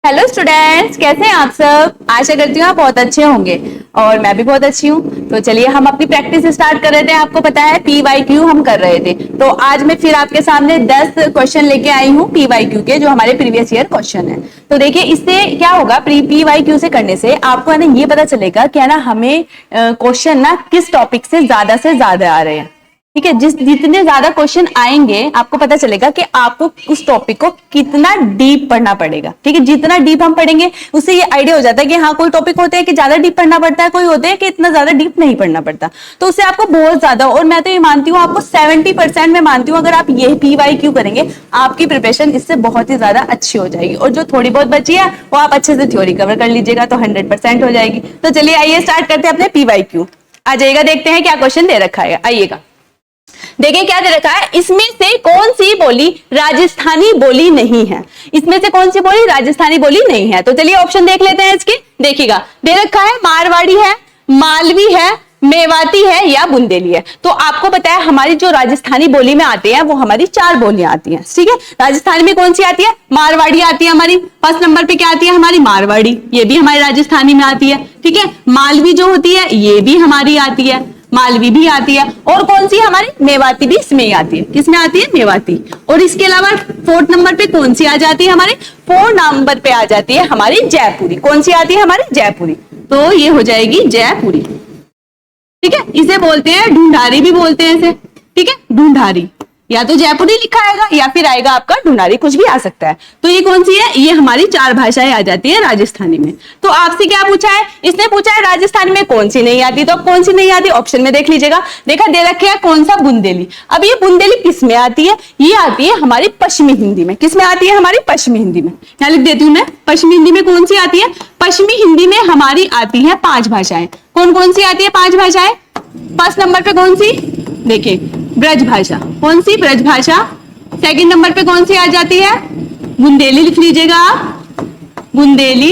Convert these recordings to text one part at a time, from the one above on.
Hello students, कैसे हैं आप सब। आशा करती हूँ आप बहुत अच्छे होंगे और मैं भी बहुत अच्छी हूँ। तो चलिए हम अपनी प्रैक्टिस स्टार्ट कर रहे थे। आपको पता है PYQ हम कर रहे थे, तो आज मैं फिर आपके सामने 10 क्वेश्चन लेके आई हूँ PYQ के, जो हमारे प्रीवियस ईयर क्वेश्चन है। तो देखिए इससे क्या होगा, PYQ से करने से आपको है ना ये पता चलेगा कि है ना हमें क्वेश्चन ना किस टॉपिक से ज्यादा आ रहे हैं। ठीक है, जितने ज्यादा क्वेश्चन आएंगे आपको पता चलेगा कि आपको उस टॉपिक को कितना डीप पढ़ना पड़ेगा। ठीक है, जितना डीप हम पढ़ेंगे उससे ये आइडिया हो जाता है कि हाँ कोई टॉपिक होते हैं कि ज्यादा डीप पढ़ना पड़ता है, कोई होते हैं कि इतना ज्यादा डीप नहीं पढ़ना पड़ता। तो उससे आपको बहुत ज्यादा, और मैं तो ये मानती हूँ आपको 70% में मानती हूँ, अगर आप ये PYQ करेंगे आपकी प्रिपरेशन इससे बहुत ही ज्यादा अच्छी हो जाएगी। और जो थोड़ी बहुत बची है वो आप अच्छे से थ्योरी कवर कर लीजिएगा तो 100% हो जाएगी। तो चलिए आइए स्टार्ट करते हैं अपने PYQ। आ जाइएगा, देखते हैं क्या क्वेश्चन दे रखा है। आइएगा देखिए क्या दे रखा है, इसमें से कौन सी बोली राजस्थानी बोली नहीं है। इसमें से कौन सी बोली राजस्थानी बोली नहीं है। तो चलिए ऑप्शन देख लेते हैं इसके। देखिएगा दे रखा है मारवाड़ी है, मालवी है, मेवाती है या बुंदेली है। तो आपको पता है हमारी जो राजस्थानी बोली में आती है वो हमारी 4 बोलियां आती हैं। ठीक है, राजस्थानी में कौन सी आती है, मारवाड़ी आती है हमारी। फर्स्ट नंबर पे क्या आती है हमारी मारवाड़ी, ये भी हमारी राजस्थानी में आती है। ठीक है, मालवी जो होती है ये भी हमारी आती है, मालवी भी आती है। और कौन सी हमारी मेवाती भी इसमें ही आती है। किसमें आती है, मेवाती। और इसके अलावा 4th नंबर पे कौन सी आ जाती है हमारी, 4 नंबर पे आ जाती है हमारी जयपुरी। कौन सी आती है हमारी, जयपुरी। तो ये हो जाएगी जयपुरी। ठीक है, इसे बोलते हैं ढूंढारी भी बोलते हैं इसे। ठीक है, ढूंढारी, या तो जयपुरी लिखा आएगा या फिर आएगा आपका ढूंढारी, कुछ भी आ सकता है। तो ये कौन सी है, ये हमारी 4 भाषाएं आ जाती है राजस्थानी में। तो आपसे क्या पूछा है, इसने पूछा है राजस्थानी में कौन सी नहीं आती। तो कौन सी नहीं आती ऑप्शन में देख लीजिएगा। देखा दे रखे है कौन सा, बुंदेली। अब ये बुंदेली किस में आती है, ये आती है हमारी पश्चिमी हिंदी में। किस में आती है हमारी, पश्चिमी हिंदी में। यहां लिख देती हूं मैं, पश्चिमी हिंदी में कौन सी आती है, पश्चिमी हिंदी में हमारी आती है 5 भाषाएं। कौन कौन सी आती है 5 भाषाएं। फर्स्ट नंबर पे कौन सी, देखिए ब्रज भाषा। कौन सी, ब्रज भाषा। सेकंड नंबर पे कौन सी आ जाती है, बुंदेली लिख लीजिएगा आप, बुंदेली,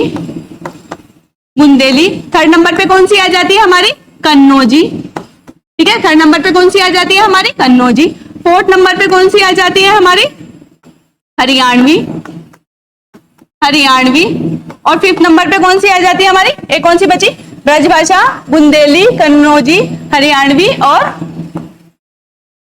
बुंदेली। थर्ड नंबर पे कौन सी आ जाती है हमारी, कन्नौजी। ठीक है, थर्ड नंबर पे कौन सी आ जाती है हमारी, कन्नौजी। 4th नंबर पे कौन सी आ जाती है हमारी, हरियाणवी, हरियाणवी। और 5th नंबर पे कौन सी आ जाती है हमारी, एक कौन सी बची, ब्रजभाषा, बुंदेली, कन्नौजी, हरियाणवी, और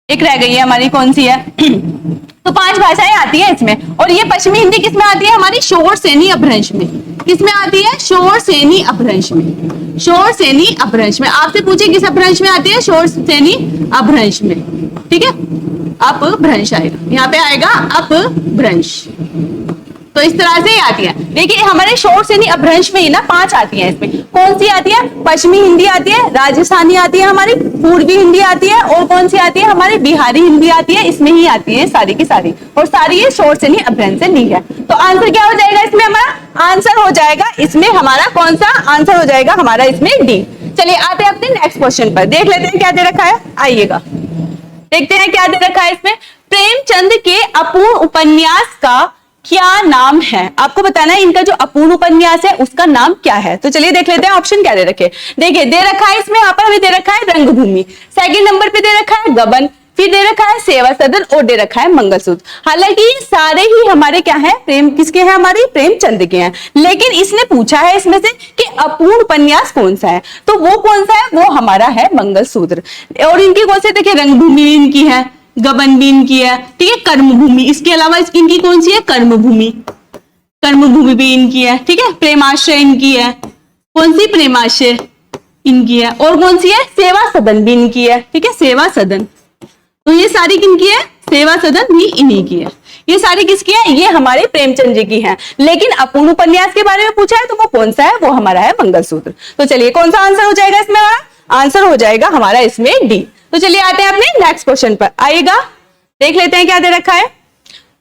एक रह गई है हमारी, कौन सी है तो 5 भाषाएं आती है इसमें। और ये पश्चिमी हिंदी किसमें आती है हमारी, शोर सैनी अपभ्रंश में। किसमें आती है, शोर सैनी अपभ्रंश में। शोर सैनी अपभ्रंश में। आपसे पूछे किस अपभ्रंश में आती है, शोर सैनी अपभ्रंश में। ठीक है, अपभ्रंश आएगा, यहाँ पे आएगा अपभ्रंश। तो इस तरह से ही आती है। देखिए हमारे शोर सैनी अपभ्रंश में ही ना 5 आती है। इसमें कौन सी आती है, पश्चिमी हिंदी आती है, राजस्थानी आती है हमारी, पूर्वी हिंदी आती है, और कौन सी आती है हमारी, बिहारी हिंदी आती है। इसमें ही आती है सारी की सारी, और सारी ये शोर सैनी अपभ्रंश से ली है। तो आंसर क्या हो जाएगा इसमें हमारा, आंसर हो जाएगा इसमें हमारा कौन सा, आंसर हो जाएगा हमारा इसमें डी। चलिए आते हैं अपने नेक्स्ट क्वेश्चन पर, देख लेते हैं क्या दे रखा है। आइएगा देखते हैं क्या दे रखा है इसमें। प्रेमचंद के अपूर्ण उपन्यास का क्या नाम है। आपको बताना है इनका जो अपूर्ण उपन्यास है उसका नाम क्या है। तो चलिए देख लेते हैं ऑप्शन क्या दे रखे। देखिए दे रखा है इसमें, यहाँ पर हमें दे रखा है रंगभूमि, सेकंड नंबर पे दे रखा है गबन, फिर दे रखा है सेवा सदन, और दे रखा है मंगलसूत्र। हालांकि ये सारे ही हमारे क्या है, प्रेम किसके हैं, हमारी प्रेमचंद के हैं। लेकिन इसने पूछा है इसमें से कि अपूर्ण उपन्यास कौन सा है, तो वो कौन सा है, वो हमारा है मंगलसूत्र। और इनकी कौन से, देखिए रंगभूमि इनकी है, गबन भी इनकी है। ठीक है, कर्मभूमि, इसके अलावा इनकी कौन सी है, कर्मभूमि, कर्मभूमि भी इनकी है। ठीक है, प्रेमाश्रय इनकी है, कौन सी, प्रेमाश्रय इनकी है। और कौन सी है, सेवा सदन भी इनकी है। ठीक है, सेवा सदन। तो ये सारी किनकी है, सेवा सदन भी इन्हीं की है। ये सारी किसकी है, ये हमारे प्रेमचंद जी की है। लेकिन अपूर्ण उपन्यास के बारे में पूछा है तो वो कौन सा है, वो हमारा है मंगलसूत्र। तो चलिए कौन सा आंसर हो जाएगा इसमें, हमारा आंसर हो जाएगा हमारा इसमें डी। तो चलिए आते हैं अपने नेक्स्ट क्वेश्चन पर। आइएगा देख लेते हैं क्या दे रखा है।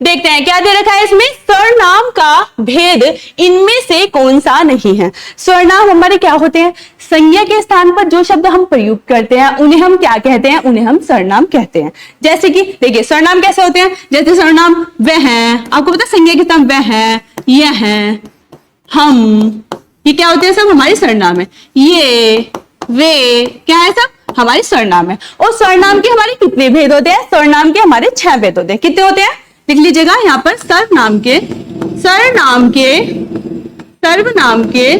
देखते हैं क्या दे रखा है इसमें, सर्वनाम का भेद इनमें से कौन सा नहीं है। सर्वनाम हमारे क्या होते हैं, संज्ञा के स्थान पर जो शब्द हम प्रयुक्त करते हैं उन्हें हम क्या कहते हैं, उन्हें हम सर्वनाम कहते हैं। जैसे कि देखिए सर्वनाम कैसे होते हैं, जैसे सर्वनाम वह है, आपको पता है संज्ञा के स्थान वह है, यह है, हम, ये क्या होते हैं, सब हमारे सर्वनाम है। ये, वे, क्या है, सब हमारे सर्वनाम है। और सर्वनाम के हमारे कितने भेद होते हैं, सर्वनाम के हमारे 6 भेद होते हैं। कितने होते हैं, लिख लीजिएगा यहाँ पर, सर्वनाम के सर्वनाम के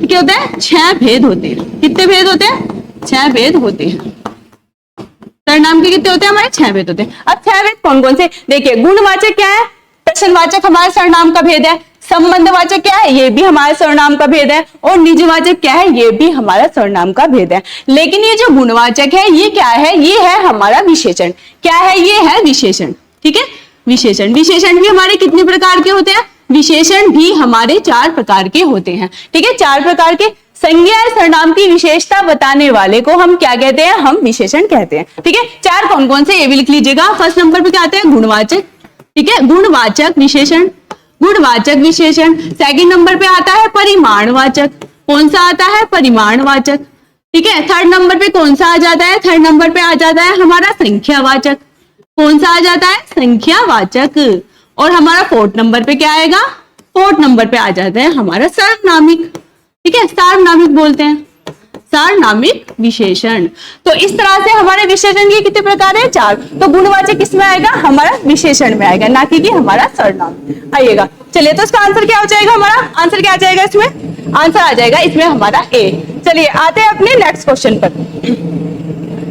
क्या होता है, 6 भेद होते हैं। कितने भेद होते हैं? 6 भेद होते हैं। सर्वनाम के कितने होते हैं? हमारे 6 भेद होते हैं। अब 6 भेद कौन कौन से? देखिए, गुणवाचक क्या है? प्रश्नवाचक हमारे सर्वनाम का भेद है। संबंधवाचक क्या है? ये भी हमारे सर्वनाम का भेद है। और निजवाचक क्या है? ये भी हमारा सर्वनाम का भेद है। लेकिन ये जो गुणवाचक है ये क्या है? ये है हमारा विशेषण। क्या है? ये है विशेषण। ठीक है, विशेषण। विशेषण भी हमारे कितने प्रकार के होते हैं? विशेषण भी हमारे 4 प्रकार के होते हैं। ठीक है, 4 प्रकार के। संज्ञा सर्वनाम की विशेषता बताने वाले को हम क्या कहते हैं? हम विशेषण कहते हैं। ठीक है, 4 कौन कौन से ये भी लिख लीजिएगा। फर्स्ट नंबर पे क्या आता है? गुणवाचक। ठीक है, गुणवाचक विशेषण, गुणवाचक विशेषण। सेकंड नंबर पे आता है परिमाणवाचक। कौन सा आता है? परिमाणवाचक। ठीक है, थर्ड नंबर पे कौन सा आ जाता है? थर्ड नंबर पे आ जाता है हमारा संख्यावाचक। कौन सा आ जाता है? संख्यावाचक। और हमारा फोर्थ नंबर पे क्या आएगा? फोर्थ नंबर पे आ जाता है हमारा सार्वनामिक। ठीक है, सार्वनामिक बोलते हैं, सार्वनामिक विशेषण। तो इस तरह से हमारे विशेषण के कितने प्रकार है? 4। तो गुणवाचक किसमें आएगा? हमारा विशेषण में आएगा, ना कि हमारा सर्वनाम आइएगा। चलिए, तो इसका आंसर क्या हो जाएगा? हमारा आंसर क्या आ जाएगा इसमें? आंसर आ जाएगा इसमें हमारा ए। चलिए आते हैं अपने नेक्स्ट क्वेश्चन पर।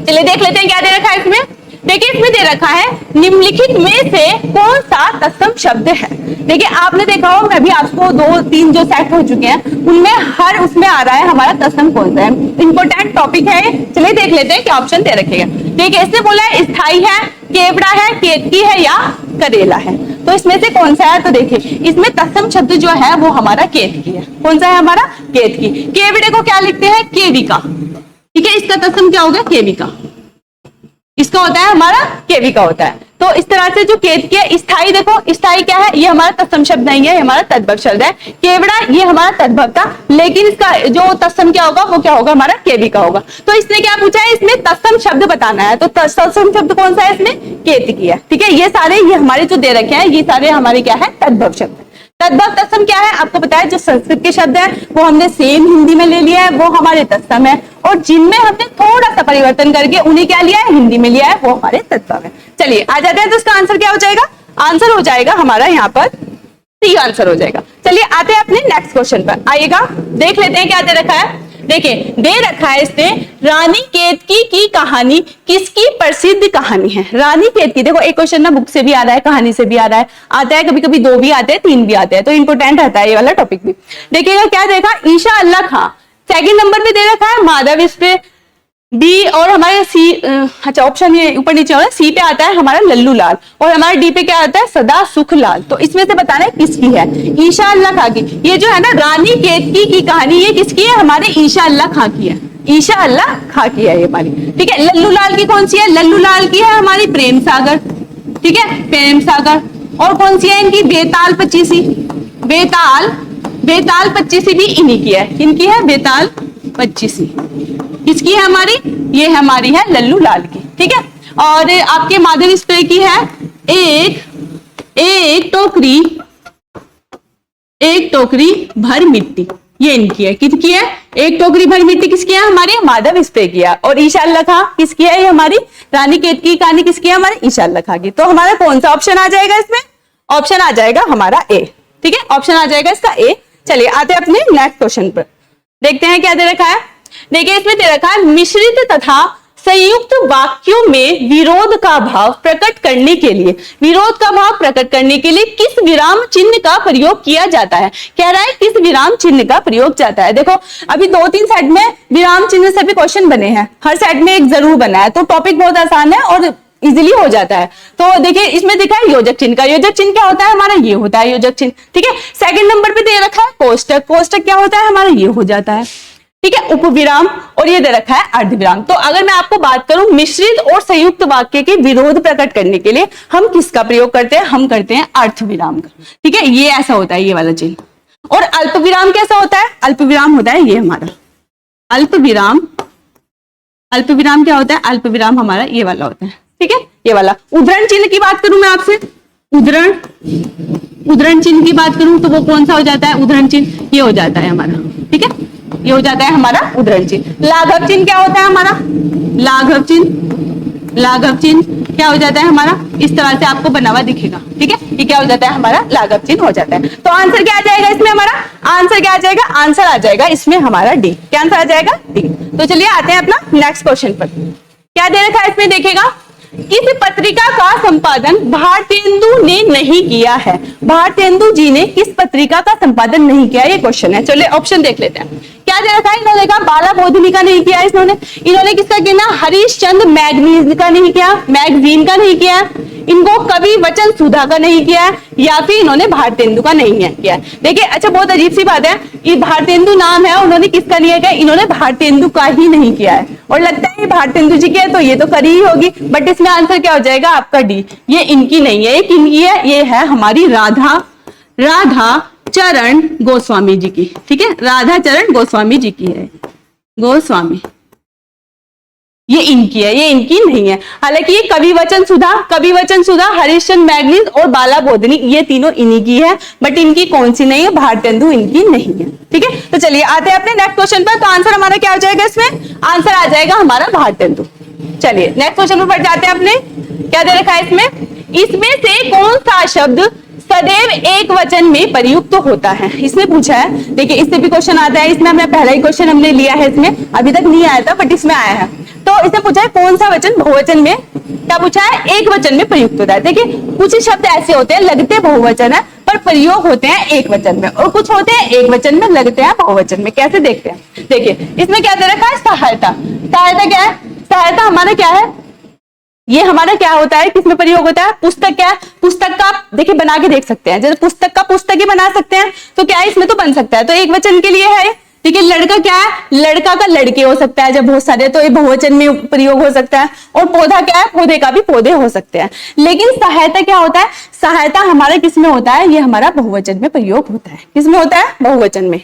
चलिए देख लेते हैं क्या दे रखा है इसमें। देखिए, इसमें दे रखा है निम्नलिखित में से कौन सा तत्सम शब्द है। देखिए, आपने देखा हो, मैं भी आपको 2-3 जो सेट हो चुके हैं उनमें हर उसमें आ रहा है हमारा तत्सम कौन सा है। इंपॉर्टेंट टॉपिक है। चलिए देख लेते हैं क्या ऑप्शन दे रखेगा। देखिए, इसने बोला है स्थाई है, केवड़ा है, केतकी है या करेला है। तो इसमें से कौन सा है? तो देखिए, इसमें तत्सम शब्द जो है वो हमारा केतकी है। कौन सा है? हमारा केतकी। केवड़े को क्या लिखते हैं? केविका। ठीक है, इसका तत्सम क्या होगा? केविका। इसका होता है हमारा केविका होता है। तो इस तरह से जो केतकी है, स्थाई, देखो स्थाई क्या है? ये हमारा तत्सम शब्द नहीं है, ये हमारा तद्भव शब्द है। केवड़ा ये हमारा तद्भव था, लेकिन इसका जो तत्सम क्या होगा? वो क्या होगा? हमारा केविका होगा। तो इसने क्या पूछा है? इसमें तत्सम शब्द बताना है। तो तत्सम शब्द कौन सा है? इसमें केतकी है। ठीक है, ये सारे ये हमारे जो दे रखे हैं ये सारे हमारे क्या है? तद्भव शब्द। तद्भव तत्सम क्या है? आपको पता है, जो संस्कृत के शब्द है वो हमने सेम हिंदी में ले लिया है, वो हमारे तत्सम है। और जिनमें हमने थोड़ा सा परिवर्तन करके उन्हें क्या लिया है? हिंदी में लिया है, वो हमारे तत्सम है। चलिए आ जाते हैं, तो इसका आंसर क्या हो जाएगा? आंसर हो जाएगा हमारा यहाँ पर सी आंसर हो जाएगा। चलिए आते हैं अपने नेक्स्ट क्वेश्चन पर। आइएगा, देख लेते हैं क्या दे रखा है। देखिए, दे रखा है इसने रानी केतकी की कहानी किसकी प्रसिद्ध कहानी है? रानी केतकी। देखो, एक क्वेश्चन ना बुक से भी आ रहा है, कहानी से भी आ रहा है, आता है कभी कभी 2 भी आते हैं, 3 भी आते हैं, तो इंपोर्टेंट रहता है ये वाला टॉपिक भी। देखिएगा क्या देखा? ईशा अल्लाह खां। सेकंड नंबर पे दे रखा है माधव, इस पे बी और हमारे सी, अच्छा ऑप्शन ये ऊपर नीचे हो रहा है। सी पे आता है हमारा लल्लू लाल और हमारे डी पे क्या आता है? सदा सुख लाल। तो इसमें से बताना है किसकी है? ईशा अल्लाह खां की। ये जो है ना रानी केतकी की कहानी, ये किसकी है? हमारे ईशा अल्लाह खां की है। ईशा अल्लाह खां की है ये हमारी। ठीक है, लल्लू लाल की कौन सी है? लल्लू लाल की है हमारी प्रेम सागर। ठीक है, प्रेम सागर। और कौन सी है इनकी? बेताल पच्चीसी। बेताल पच्चीसी भी इन्हीं की है। इनकी है बेताल पच्चीसी। किसकी है? हमारी, ये हमारी है लल्लू लाल की। ठीक है, और आपके माधव स्प्रे की है एक टोकरी भर मिट्टी, ये इनकी है। किसकी है? एक टोकरी भर मिट्टी किसकी है? हमारे माधव स्प्रे की है। और ईशा अल्लाह खां किसकी है? ये हमारी रानी केतकी की कहानी किसकी है? हमारे ईशा अल्लाह खां की। तो हमारा कौन सा ऑप्शन आ जाएगा इसमें? ऑप्शन आ जाएगा हमारा ए। ठीक है, ऑप्शन आ जाएगा इसका ए। चलिए आते हैं अपने नेक्स्ट क्वेश्चन पर, देखते हैं क्या दे रखा है। देखिए, इसमें दे रखा है मिश्रित तथा संयुक्त वाक्यों में विरोध का भाव प्रकट करने के लिए, किस विराम चिन्ह का प्रयोग किया जाता है? कह रहा है किस विराम चिन्ह का प्रयोग जाता है। देखो, अभी 2-3 सेट में विराम चिन्ह से भी क्वेश्चन बने हैं, हर सेट में एक जरूर बना है, तो टॉपिक बहुत आसान है और इजीली हो जाता है। तो देखिए, इसमें दिखा है योजक चिन्ह का। योजक चिन्ह क्या होता है? हमारा ये होता है योजक चिन्ह। ठीक है, सेकंड नंबर पे दे रखा है कोष्टक। कोष्टक क्या होता है? हमारा ये हो जाता है। ठीक है, उपविराम। और ये दे रखा है अर्धविराम। तो अगर मैं आपको बात करूं मिश्रित और संयुक्त वाक्य के विरोध प्रकट करने के लिए हम किसका प्रयोग करते हैं? हम करते हैं अर्थविराम का। ठीक है, ये ऐसा होता है ये वाला चिन्ह। और अल्पविराम कैसा होता है? अल्पविराम होता है ये हमारा अल्पविराम। अल्पविराम क्या होता है? अल्पविराम हमारा ये वाला होता है। ठीक है, ये वाला। उद्धरण चिन्ह की बात करूं मैं आपसे, उद्धरण चिन्ह की बात करूं तो वो कौन सा हो जाता है? उद्धरण चिन्ह ये हो जाता है हमारा। ठीक है, ये हो जाता है हमारा उद्धरण चिन्ह। लाघव चिन्ह क्या होता है हमारा? लाघव चिन्ह क्या हो जाता है हमारा? इस तरह से आपको बना हुआ दिखेगा। ठीक है, ये क्या हो जाता है हमारा? लाघव चिन्ह हो जाता है। तो आंसर क्या आ जाएगा इसमें? हमारा आंसर क्या आ जाएगा? आंसर आ जाएगा इसमें हमारा डी। क्या आंसर आ जाएगा? डी। तो चलिए आते हैं अपना नेक्स्ट क्वेश्चन पर। क्या दे रखा है इसमें देखिएगा, किस पत्रिका का संपादन भारतेंदु ने नहीं किया है? भारतेंदु जी ने किस पत्रिका का संपादन नहीं किया, ये क्वेश्चन है। चलिए ऑप्शन देख लेते हैं। क्या दे रखा है? इन्होंने कहा बाला बोधिनी का नहीं किया, इन्होंने किसका किया? हरिश्चंद्र मैगजीन का नहीं किया, मैगजीन का नहीं किया, इनको कवि वचन सुधा का नहीं किया, या फिर इन्होंने भारतेंदु का नहीं किया। देखिए अच्छा, बहुत अजीब सी बात है, ये भारतेंदु नाम है, उन्होंने किसका नहीं किया? इन्होंने भारतेंदु का ही नहीं किया है, और लगता है भारतेंदु जी की है तो ये तो करी ही होगी, बट इसमें आंसर क्या हो जाएगा आपका? डी। ये इनकी नहीं है, ये किनकी है? ये है हमारी राधा चरण गोस्वामी जी की। ठीक है, राधा चरण गोस्वामी जी की है, गोस्वामी, ये इनकी है, ये इनकी नहीं है। हालांकि ये कवि वचन सुधा, हरिश्चंद्र मैगजीन और बाला बोधिनी, ये तीनों इन्हीं की है, बट इनकी कौन सी नहीं है? भारतेंदु इनकी नहीं है। ठीक है, तो चलिए आते हैं अपने नेक्स्ट क्वेश्चन पर। तो आंसर हमारा क्या हो जाएगा इसमें? आंसर आ जाएगा हमारा भारतेंदु। चलिए नेक्स्ट क्वेश्चन पर जाते हैं अपने। क्या दे रखा है इसमें से कौन सा शब्द सदैव एक वचन में प्रयुक्त होता है? इसमें पूछा है। देखिए इससे भी क्वेश्चन आता है, इसमें हमने पहला ही क्वेश्चन हमने लिया है, इसमें अभी तक नहीं आया था बट इसमें आया है। तो इसमें पूछा है कौन सा वचन बहुवचन में, क्या पूछा है? एक वचन में प्रयुक्त होता है। देखिए कुछ शब्द ऐसे होते हैं लगते बहुवचन है पर प्रयोग होते हैं एक वचन में, और कुछ होते हैं एक वचन में लगते हैं बहुवचन में। कैसे देखते हैं? देखिए इसमें क्या दे रखा है? सहायता। सहायता क्या है? सहायता हमारा क्या है? ये हमारा क्या होता है, किसमें प्रयोग होता है? पुस्तक। क्या है? पुस्तक का देखिए बना के देख सकते हैं, जैसे पुस्तक का पुस्तक ही बना सकते हैं, तो क्या है इसमें तो बन सकता है, तो एक वचन के लिए है। ठीक है, लड़का क्या है? लड़का का लड़के हो सकता है, जब बहुत सारे तो ये बहुवचन में प्रयोग हो सकता है। और पौधा क्या है? पौधे का भी पौधे हो सकते हैं। लेकिन सहायता क्या होता है? सहायता हमारा किसमें होता है? ये हमारा बहुवचन में प्रयोग होता है। किसमें होता है? बहुवचन में।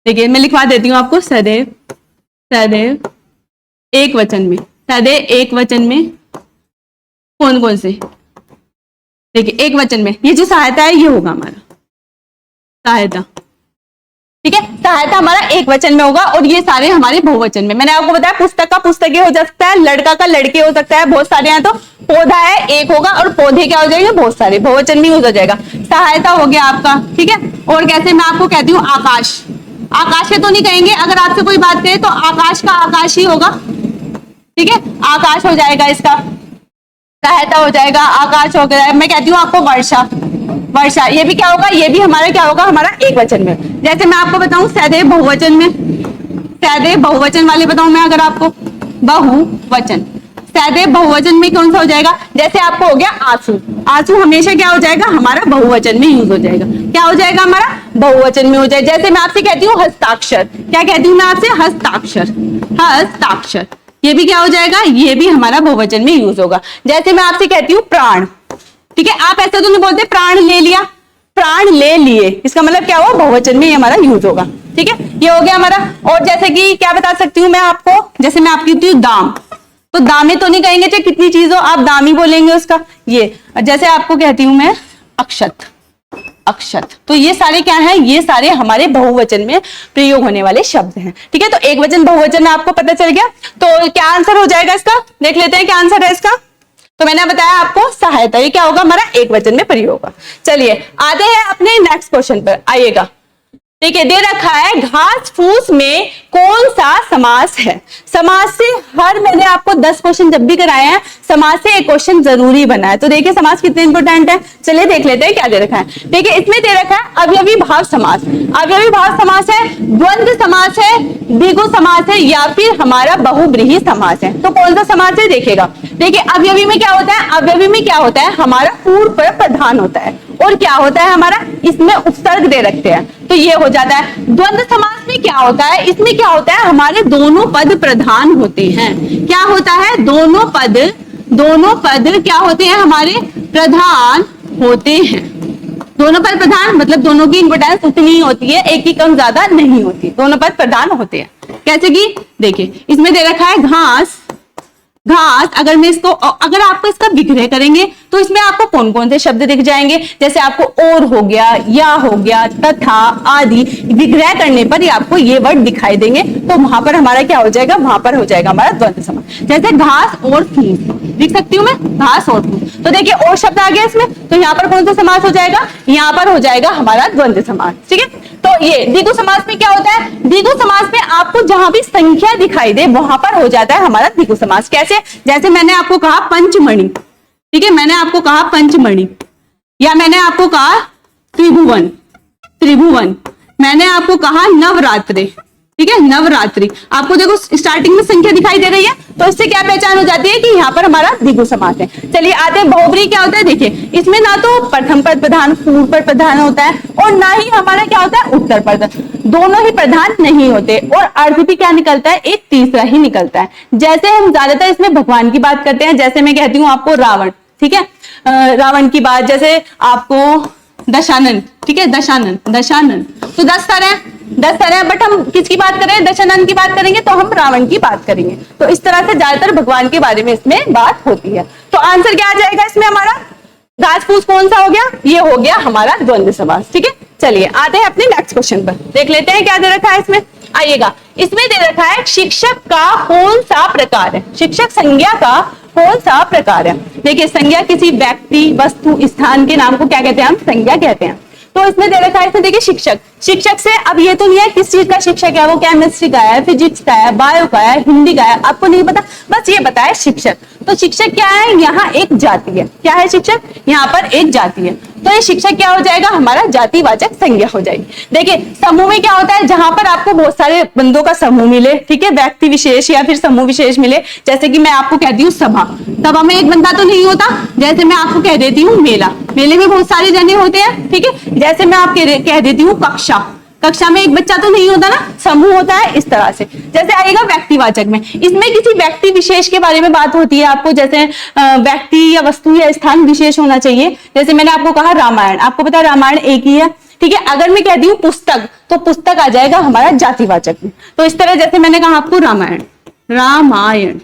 देखिए मैं लिखवा देती हूँ आपको, सदैव एक वचन में, सदैव एक वचन में कौन से? देखिए एक वचन में ये जो सहायता है ये होगा हमारा सहायता। ठीक है, सहायता हमारा एक वचन में होगा और ये सारे हमारे बहुवचन में। मैंने आपको बताया पुस्तक का पुस्तकें हो सकता है, लड़का का लड़के हो सकता है, बहुत सारे हैं, तो पौधा है एक होगा, और पौधे क्या हो जाएंगे? बहुत सारे, बहुवचन में यूज हो जाएगा। सहायता हो गया आपका। ठीक है, और कैसे मैं आपको कहती हूँ आकाश। आकाश है तो नहीं कहेंगे, अगर आपसे कोई बात करे तो आकाश का आकाश ही होगा। ठीक है, आकाश हो जाएगा, इसका सहायता हो जाएगा, आकाश हो गया। मैं कहती हूँ आपको वर्षा, ये भी क्या होगा? ये भी हमारा क्या होगा? हमारा एक वचन में। जैसे मैं आपको बताऊं सदैव बहुवचन में, सदैव बहुवचन वाले बताऊं मैं अगर आपको, बहुवचन, सदैव बहुवचन में कौन सा हो जाएगा? जैसे आपको हो गया आंसू हमेशा क्या हो जाएगा? हमारा बहुवचन में यूज हो जाएगा। क्या हो जाएगा? हमारा बहुवचन में हो जाएगा। जैसे मैं आपसे कहती हूँ हस्ताक्षर, क्या कहती हूँ मैं आपसे? हस्ताक्षर, ये भी क्या हो जाएगा? ये भी हमारा बहुवचन में यूज होगा। जैसे मैं आपसे कहती हूँ प्राण। ठीक है, आप ऐसा तो नहीं बोलते प्राण ले लिया, प्राण ले लिए, इसका मतलब क्या हुआ? बहुवचन में ये हमारा यूज होगा। ठीक है, ये हो गया हमारा। और जैसे कि क्या बता सकती हूँ मैं आपको, जैसे मैं आपकी कहती हूँ दाम, तो दामे तो नहीं कहेंगे चाहे कितनी चीज हो, आप दाम ही बोलेंगे उसका। ये जैसे आपको कहती हूँ मैं अक्षत, तो ये सारे क्या है? ये सारे हमारे बहुवचन में प्रयोग होने वाले शब्द हैं। ठीक है, तो एक वचन बहुवचन में आपको पता चल गया। तो क्या आंसर हो जाएगा इसका? देख लेते हैं क्या आंसर है इसका। तो मैंने बताया आपको सहायता, ये क्या होगा? हमारा एक वचन में प्रयोग होगा। चलिए आते हैं अपने नेक्स्ट क्वेश्चन पर, आइएगा। देखिए दे रखा है घास फूस में कौन सा समास है? समास से मैंने आपको 10 क्वेश्चन जब भी कराए हैं, समास से एक क्वेश्चन जरूरी बना है। तो देखिए समास कितने इंपॉर्टेंट है, चलिए देख लेते हैं क्या दे रखा है। देखिए इसमें दे रखा है अवयवी भाव समास। अवयवी भाव समास है, द्वंद्व समास है, द्विगु समास है, या फिर हमारा बहुब्रीहि समास है। तो कौन सा समास है देखिएगा। देखिए अवयवी में क्या होता है? अवयवी में क्या होता है? हमारा पूर्व पर प्रधान होता है, और क्या होता है हमारा? इसमें उपसर्ग दे रखते हैं, तो ये हो जाता है। द्वंद्व समास में क्या होता है? इसमें क्या होता है? हमारे दोनों पद प्रधान होते हैं। क्या होता है? दोनों पद क्या होते हैं? हमारे प्रधान होते हैं। दोनों पद प्रधान मतलब दोनों की इंपोर्टेंस उतनी ही होती है, एक की कम ज्यादा नहीं होती, दोनों पद प्रधान होते हैं। कैसे कि देखिए इसमें दे रखा है घास घास, अगर मैं इसको, अगर आपको इसका विग्रह करेंगे तो इसमें आपको कौन कौन से शब्द दिख जाएंगे, जैसे आपको और हो गया, या हो गया, तथा आदि, विग्रह करने पर ही आपको ये वर्ड दिखाई देंगे। तो वहां पर हमारा क्या हो जाएगा, वहां पर हो जाएगा हमारा द्वंद्व समास। जैसे घास और फूल लिख सकती हूँ मैं, घास और फूल। तो देखिए और शब्द आ गया इसमें, तो यहाँ पर कौन सा समास हो जाएगा, यहाँ पर हो जाएगा हमारा द्वंद्व समास। ठीक है, तो ये द्विगु समास में क्या होता है, द्विगु समास में आपको जहां भी संख्या दिखाई दे वहां पर हो जाता है हमारा द्विगु समास। कैसे, जैसे मैंने आपको कहा पंचमणि, ठीक है, मैंने आपको कहा पंचमणि, या मैंने आपको कहा त्रिभुवन, त्रिभुवन, मैंने आपको कहा नवरात्रि, ठीक है, नवरात्रि। आपको देखो स्टार्टिंग में संख्या दिखाई दे रही है, तो इससे क्या पहचान हो जाती है कि यहाँ पर हमारा द्विगु समास है। चलिए आते हैं बहुब्री। क्या होता है, देखिए इसमें ना तो प्रथम पद प्रधान, पूर्व पद प्रधान होता है, और ना ही हमारा क्या होता है उत्तर पद, दोनों ही प्रधान नहीं होते, और अर्थ भी क्या निकलता है, एक तीसरा ही निकलता है। जैसे हम ज्यादातर इसमें भगवान की बात करते हैं, जैसे मैं कहती हूँ आपको रावण, ठीक है, रावण की बात, जैसे आपको दशानन, ठीक है, दशानन, दशानन, तो 10 तरह, 10 तरह, बट हम किसकी बात करें, दशानन की बात करेंगे तो हम रावण की बात करेंगे। तो इस तरह से ज्यादातर भगवान के बारे में इसमें बात होती है। तो आंसर क्या आ जाएगा इसमें हमारा, घास फूस कौन सा हो गया, ये हो गया हमारा द्वंद्व समास। ठीक है, चलिए आते हैं अपने नेक्स्ट क्वेश्चन पर, देख लेते हैं क्या दे रखा है इसमें। आइएगा, इसमें दे रखा है शिक्षक का कौन सा प्रकार है, शिक्षक संज्ञा का कौन सा प्रकार है। देखिए संज्ञा किसी व्यक्ति, वस्तु, स्थान के नाम को क्या कहते हैं, हम संज्ञा कहते हैं। तो इसमें दे रखा है, इसमें देखिए शिक्षक, शिक्षक से अब ये तो नहीं है किस चीज का शिक्षक है, वो केमिस्ट्री का है, फिजिक्स का है, बायो का है, हिंदी का है, आपको नहीं पता, बस ये पता है शिक्षक। तो शिक्षक क्या है, यहाँ एक जाति है, क्या है शिक्षक, यहाँ पर एक जाति है। तो ये शिक्षक क्या हो जाएगा, हमारा जातिवाचक संज्ञा हो जाएगी। देखिए समूह में क्या होता है, जहां पर आपको बहुत सारे बंदों का समूह मिले, ठीक है, व्यक्ति विशेष या फिर समूह विशेष मिले, जैसे कि मैं आपको कहती हूँ सभा, सभा में एक बंदा तो नहीं होता, जैसे मैं आपको कह देती हूँ मेला, मेले में बहुत सारे जने होते हैं, ठीक है, जैसे मैं आपको कह देती हूँ कक्षा, कक्षा में एक बच्चा तो नहीं होता ना, समूह होता है। इस तरह से जैसे आएगा व्यक्तिवाचक में, इसमें किसी व्यक्ति विशेष के बारे में बात होती है आपको, जैसे व्यक्ति या वस्तु या स्थान विशेष होना चाहिए। जैसे मैंने आपको कहा रामायण, आपको पता है रामायण एक ही है, ठीक है। अगर मैं कहती हूँ पुस्तक, तो पुस्तक आ जाएगा हमारा जातिवाचक में। तो इस तरह जैसे मैंने कहा आपको रामायण, रामायण,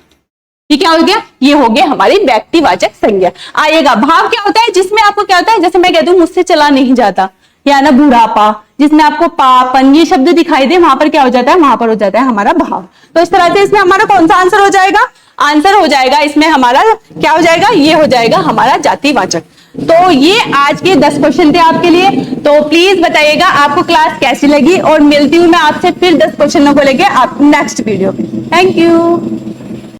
ये क्या हो गया, ये हो गया हमारी व्यक्तिवाचक संज्ञा। आइएगा भाव क्या होता है, जिसमें आपको क्या होता है, जैसे मैं कहती हूँ मुझसे चला नहीं जाता, या ना बुढ़ापा, जिसमें आपको पापन ये शब्द दिखाई दे, वहां पर क्या हो जाता है, वहां पर हो जाता है हमारा भाव। तो इस तरह से इसमें हमारा कौन सा आंसर हो जाएगा, आंसर हो जाएगा इसमें हमारा क्या हो जाएगा, ये हो जाएगा हमारा जातिवाचक। तो ये आज के 10 क्वेश्चन थे आपके लिए। तो प्लीज बताइएगा आपको क्लास कैसी लगी, और मिलती हूँ मैं आपसे फिर 10 क्वेश्चनों को लेके आप नेक्स्ट वीडियो में। Thank you.